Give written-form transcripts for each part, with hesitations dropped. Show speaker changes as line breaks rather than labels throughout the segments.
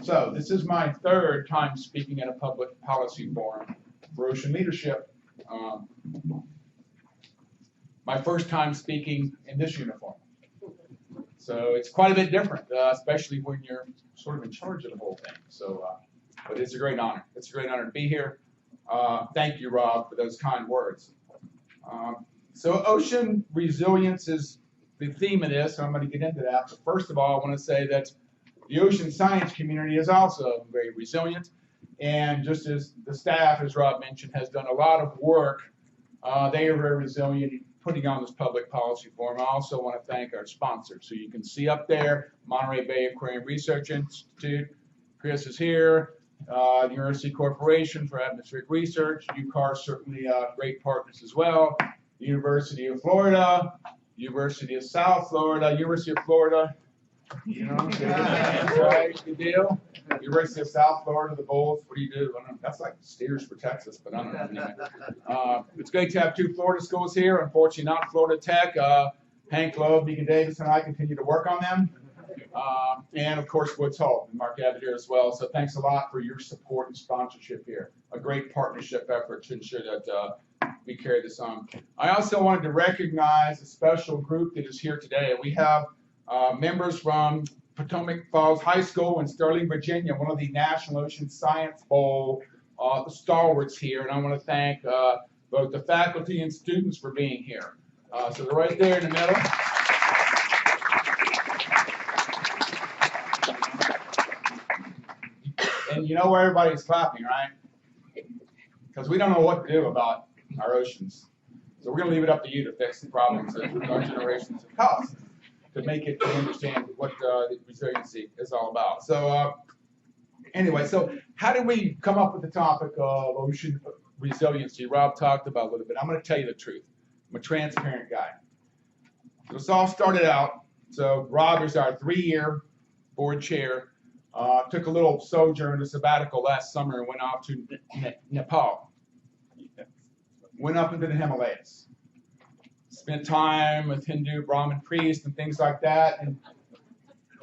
So this is my third time speaking at a public policy forum for ocean leadership. My first time speaking in this uniform. So it's quite a bit different, especially when you're sort of in charge of the whole thing. So, but it's a great honor. It's a great honor to be here. Thank you, Rob, for those kind words. So ocean resilience is the theme of this, so I'm going to get into that. But first of all, I want to say that the ocean science community is also very resilient. And just as the staff, as Rob mentioned, has done a lot of work, they are very resilient in putting on this public policy forum. I also want to thank our sponsors. So you can see up there, Monterey Bay Aquarium Research Institute. Chris is here. The University Corporation for Atmospheric Research. UCAR certainly great partners as well. The University of Florida, University of South Florida, University of Florida. You know, right, good deal. University of South Florida, the Bulls. What do you do? I don't know. That's like Steers for Texas, but I don't know. Anyway. It's great to have two Florida schools here. Unfortunately, not Florida Tech. Hank Lowe, Deacon Davis, and I continue to work on them. And of course, Woods Hole and Mark Abbott here as well. So thanks a lot for your support and sponsorship here. A great partnership effort to ensure that we carry this on. I also wanted to recognize a special group that is here today. We have members from Potomac Falls High School in Sterling, Virginia, one of the National Ocean Science Bowl stalwarts here. And I want to thank both the faculty and students for being here. So they're right there in the middle. And you know where everybody's clapping, right? Because we don't know what to do about our oceans. So we're going to leave it up to you to fix the problems that our generations have caused, to make it to understand what the resiliency is all about. So anyway, so how did we come up with the topic of ocean resiliency? Rob talked about it a little bit. I'm going to tell you the truth. I'm a transparent guy. So this all started out, so Rob is our 3-year board chair. Took a little sojourn, a sabbatical last summer and went off to Nepal. Went up into the Himalayas. Spent time with Hindu Brahmin priests and things like that. And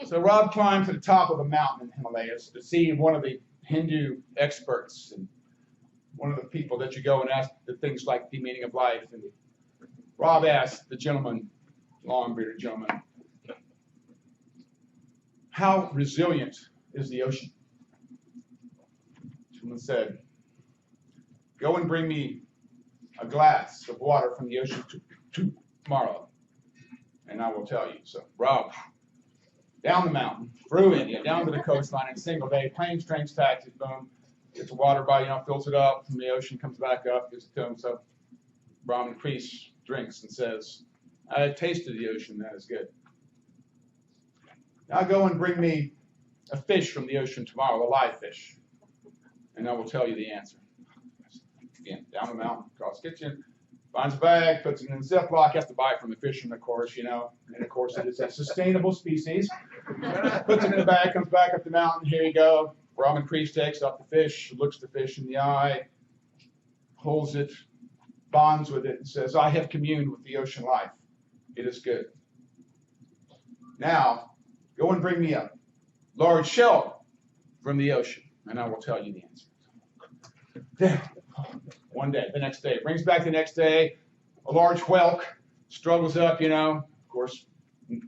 so Rob climbed to the top of a mountain in the Himalayas to see one of the Hindu experts and one of the people that you go and ask the things like the meaning of life. And Rob asked the gentleman, long-bearded gentleman, how resilient is the ocean? Someone said, go and bring me a glass of water from the ocean tomorrow, and I will tell you. So Rob, down the mountain, through India, down to the coastline in a single day, planes, trains, taxis, boom, gets the water by, fills it up from the ocean, comes back up, gives it to him. So Brahmin priest drinks and says, I have tasted the ocean, that is good. Now go and bring me a fish from the ocean tomorrow, a live fish, and I will tell you the answer. Again, down the mountain, across the kitchen, finds a bag, puts it in a Ziploc, has to buy it from the fisherman, of course, and of course it is a sustainable species. Puts it in the bag, comes back up the mountain, here you go. Brahmin priest takes off the fish, looks the fish in the eye, holds it, bonds with it, and says, I have communed with the ocean life. It is good. Now, go and bring me a large shell from the ocean, and I will tell you the answer. Then, one day, the next day, brings back the next day, a large whelk, struggles up, of course,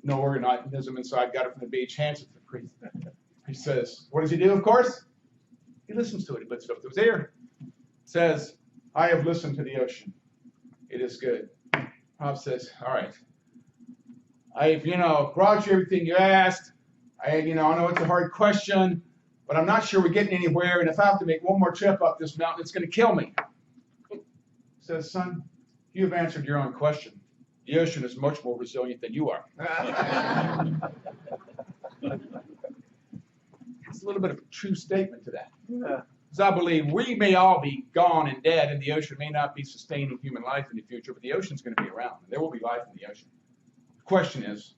no organism inside, got it from the beach, hands it to the priest. He says, what does he do, of course? He listens to it, he puts it up to his ear. Says, I have listened to the ocean. It is good. Rob says, all right. I've, brought you everything you asked. I know it's a hard question, but I'm not sure we're getting anywhere, and if I have to make one more trip up this mountain, it's going to kill me. He says, son, you have answered your own question. The ocean is much more resilient than you are. It's a little bit of a true statement to that. Because I believe we may all be gone and dead, and the ocean may not be sustaining human life in the future, but the ocean's going to be around. There will be life in the ocean. The question is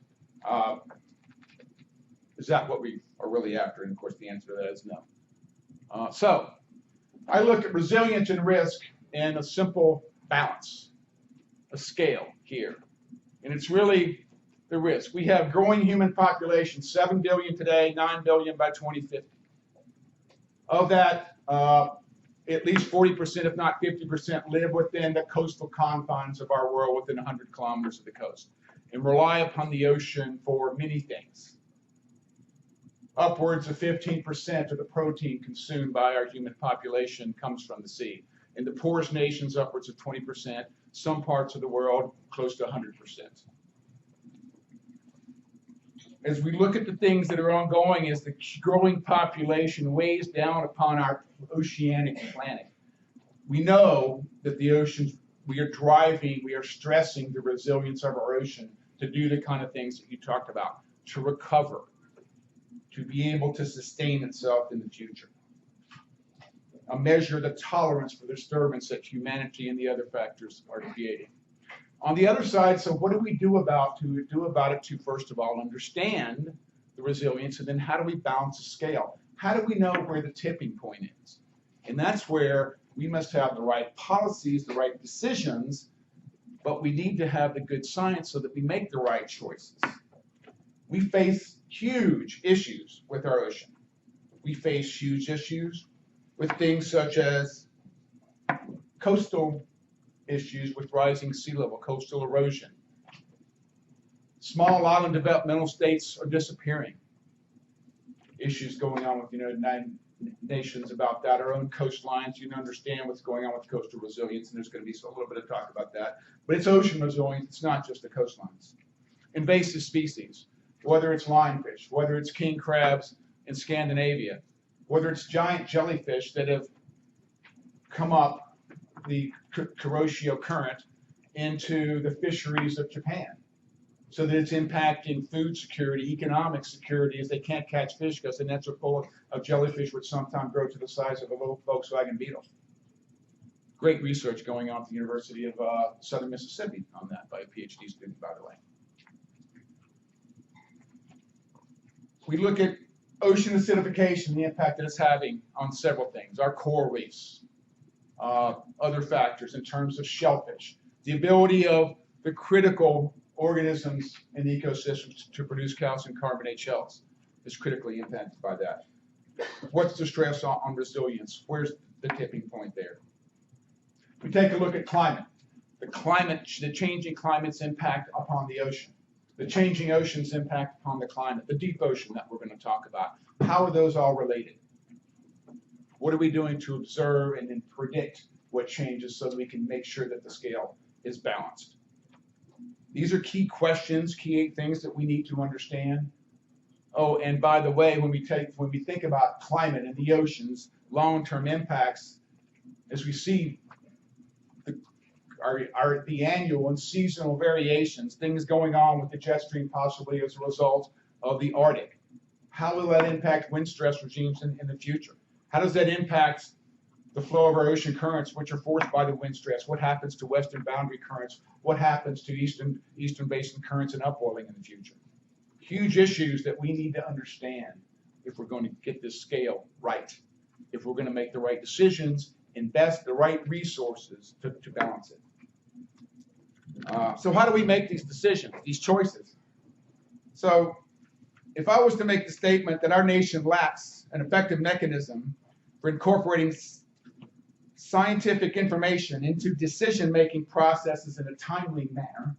that what we are really after? And of course, the answer to that is no. So I look at resilience and risk in a simple balance, a scale here. And it's really the risk. We have growing human population, 7 billion today, 9 billion by 2050. Of that, at least 40%, if not 50%, live within the coastal confines of our world, within 100 kilometers of the coast, and rely upon the ocean for many things. Upwards of 15% of the protein consumed by our human population comes from the sea. In the poorest nations, upwards of 20%. Some parts of the world, close to 100%. As we look at the things that are ongoing, as the growing population weighs down upon our oceanic planet, we know that the oceans, we are stressing the resilience of our ocean to do the kind of things that you talked about, to recover, to be able to sustain itself in the future. A measure of the tolerance for disturbance that humanity and the other factors are creating. On the other side, so what do we do about it to, first of all, understand the resilience, and then how do we balance the scale? How do we know where the tipping point is? And that's where we must have the right policies, the right decisions, but we need to have the good science so that we make the right choices. We face huge issues with our ocean. We face huge issues with things such as coastal issues with rising sea level, coastal erosion. Small island developmental states are disappearing. Issues going on with the United Nations about that. Our own coastlines, you understand what's going on with coastal resilience, and there's going to be a little bit of talk about that. But it's ocean resilience, it's not just the coastlines. Invasive species, whether it's lionfish, whether it's king crabs in Scandinavia, whether it's giant jellyfish that have come up the Kuroshio Current into the fisheries of Japan, so that it's impacting food security, economic security, as they can't catch fish because the nets are full of jellyfish, which sometimes grow to the size of a little Volkswagen Beetle. Great research going on at the University of Southern Mississippi on that by a PhD student, by the way. We look at ocean acidification, the impact that it's having on several things, our coral reefs, other factors in terms of shellfish, the ability of the critical organisms in the ecosystems to produce calcium carbonate shells is critically impacted by that. What's the stress on resilience? Where's the tipping point there? We take a look at climate. The changing climate's impact upon the ocean. The changing ocean's impact upon the climate. The deep ocean that we're going to talk about. How are those all related? What are we doing to observe and then predict what changes so that we can make sure that the scale is balanced? These are key questions, key things that we need to understand. Oh, and by the way, when we think about climate and the oceans, long-term impacts, as we see the annual and seasonal variations, things going on with the jet stream possibly as a result of the Arctic. How will that impact wind stress regimes in the future? How does that impact the flow of our ocean currents, which are forced by the wind stress? What happens to western boundary currents? What happens to eastern basin currents and upwelling in the future? Huge issues that we need to understand if we're going to get this scale right, if we're going to make the right decisions, invest the right resources to balance it. So how do we make these decisions, these choices? So if I was to make the statement that our nation lacks an effective mechanism for incorporating scientific information into decision-making processes in a timely manner,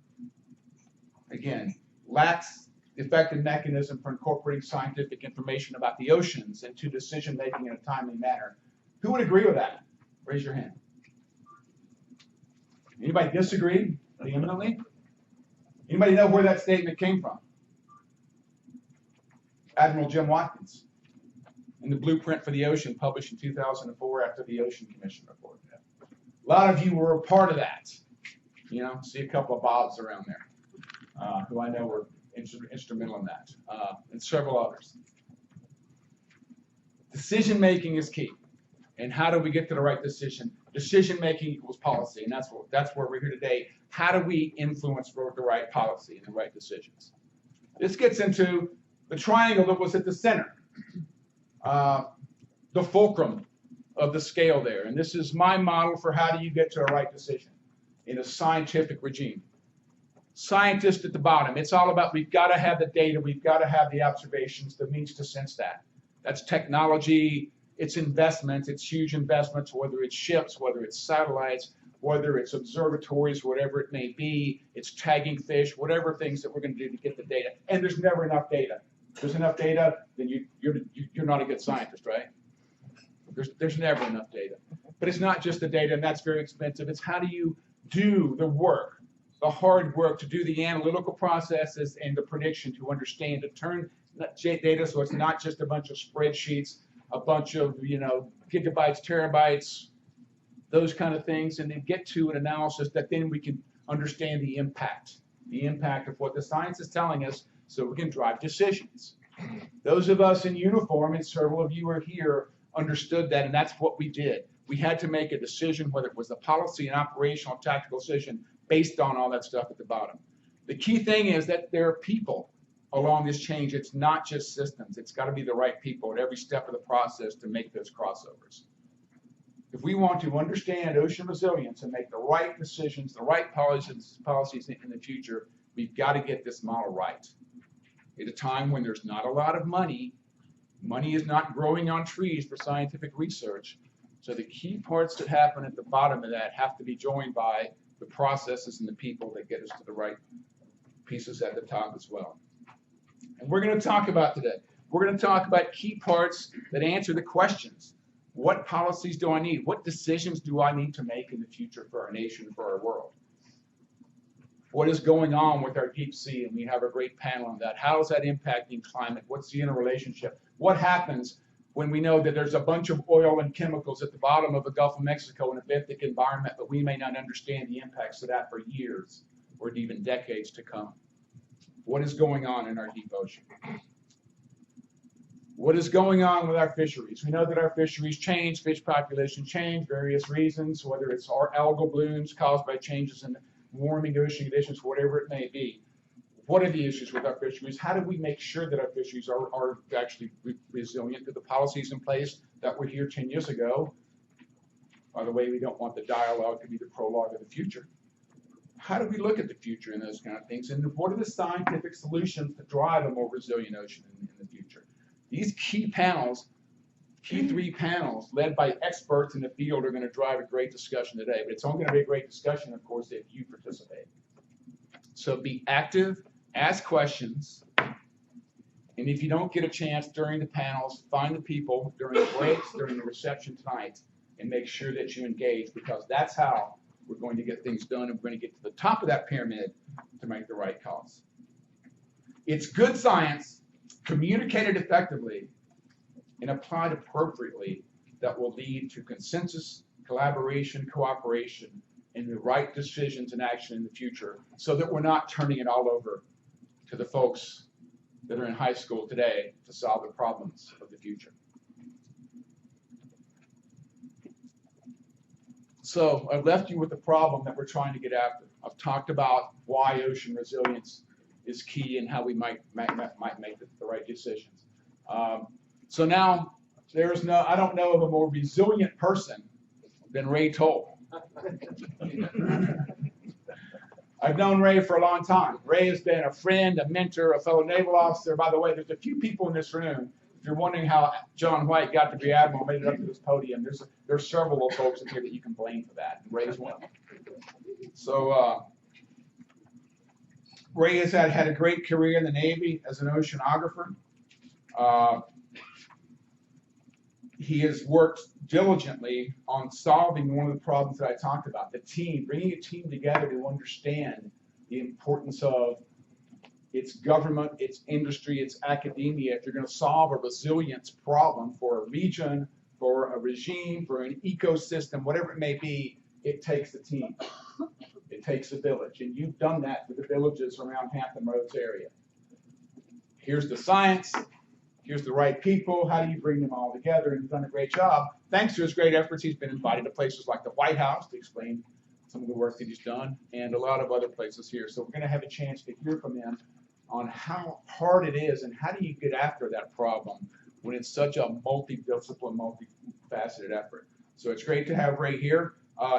again, lacks effective mechanism for incorporating scientific information about the oceans into decision-making in a timely manner, who would agree with that? Raise your hand. Anybody disagree vehemently? Anybody know where that statement came from? Admiral Jim Watkins in the Blueprint for the Ocean, published in 2004 after the Ocean Commission report. A lot of you were a part of that. You know, see a couple of Bobs around there who I know were instrumental in that, and several others. Decision-making is key. And how do we get to the right decision? Decision-making equals policy, and that's where we're here today. How do we influence the right policy and the right decisions? This gets into the triangle that was at the center, the fulcrum of the scale there. And this is my model for how do you get to a right decision in a scientific regime. Scientists at the bottom. It's all about we've got to have the data, we've got to have the observations, the means to sense that. That's technology, it's investments, it's huge investments, whether it's ships, whether it's satellites, whether it's observatories, whatever it may be, it's tagging fish, whatever things that we're going to do to get the data. And there's never enough data. If there's enough data, then you're not a good scientist, right? There's never enough data. But it's not just the data, and that's very expensive. It's how do you do the work, the hard work to do the analytical processes and the prediction to understand, to turn data so it's not just a bunch of spreadsheets, a bunch of gigabytes, terabytes, those kind of things, and then get to an analysis that then we can understand the impact of what the science is telling us so we can drive decisions. Those of us in uniform, and several of you are here, understood that, and that's what we did. We had to make a decision, whether it was a policy, an operational, tactical decision, based on all that stuff at the bottom. The key thing is that there are people along this change. It's not just systems. It's got to be the right people at every step of the process to make those crossovers. If we want to understand ocean resilience and make the right decisions, the right policies in the future, we've got to get this model right. At a time when there's not a lot of money is not growing on trees for scientific research. So the key parts that happen at the bottom of that have to be joined by the processes and the people that get us to the right pieces at the top as well. And we're going to talk about today. We're going to talk about key parts that answer the questions. What policies do I need? What decisions do I need to make in the future for our nation, for our world? What is going on with our deep sea? And we have a great panel on that. How is that impacting climate? What's the interrelationship? What happens when we know that there's a bunch of oil and chemicals at the bottom of the Gulf of Mexico in a benthic environment, but we may not understand the impacts of that for years or even decades to come? What is going on in our deep ocean? What is going on with our fisheries? We know that our fisheries change, fish population change, various reasons, whether it's our algal blooms caused by changes in warming ocean conditions, whatever it may be. What are the issues with our fisheries? How do we make sure that our fisheries are actually resilient to the policies in place that were here 10 years ago? By the way, we don't want the dialogue to be the prologue of the future. How do we look at the future and those kind of things? And what are the scientific solutions to drive a more resilient ocean in the future? These key panels, key three panels, led by experts in the field, are going to drive a great discussion today. But it's only going to be a great discussion, of course, if you participate. So be active, ask questions, and if you don't get a chance during the panels, find the people during the breaks, during the reception tonight, and make sure that you engage, because that's how we're going to get things done, and we're going to get to the top of that pyramid to make the right calls. It's good science, communicated effectively, and applied appropriately, that will lead to consensus, collaboration, cooperation, and the right decisions and action in the future, so that we're not turning it all over to the folks that are in high school today to solve the problems of the future. So I've left you with the problem that we're trying to get after. I've talked about why ocean resilience is key and how we might make the right decisions. So now, I don't know of a more resilient person than Ray Toll. I've known Ray for a long time. Ray has been a friend, a mentor, a fellow naval officer. By the way, there's a few people in this room. If you're wondering how John White got to be admiral, made it up to this podium, there's several folks in here that you can blame for that. Ray's one. So Ray has had a great career in the Navy as an oceanographer. He has worked diligently on solving one of the problems that I talked about, the team, bringing a team together to understand the importance of its government, its industry, its academia. If you're going to solve a resilience problem for a region, for a regime, for an ecosystem, whatever it may be, it takes a team. It takes a village. And you've done that with the villages around Hampton Roads area. Here's the science. Here's the right people. How do you bring them all together? And he's done a great job. Thanks to his great efforts, he's been invited to places like the White House to explain some of the work that he's done, and a lot of other places here. So we're going to have a chance to hear from him on how hard it is and how do you get after that problem when it's such a multi-discipline, multifaceted effort. So it's great to have Ray here.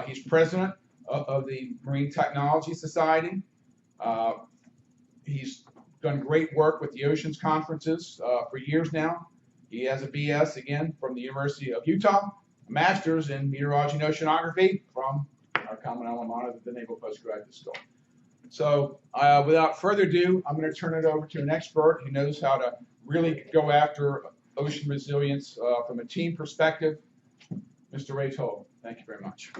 He's president of the Marine Technology Society. He's done great work with the Oceans Conferences for years now. He has a BS, again, from the University of Utah, a master's in meteorology and oceanography from our common alma mater, the Naval Postgraduate School. So without further ado, I'm going to turn it over to an expert who knows how to really go after ocean resilience from a team perspective, Mr. Ray Toll. Thank you very much.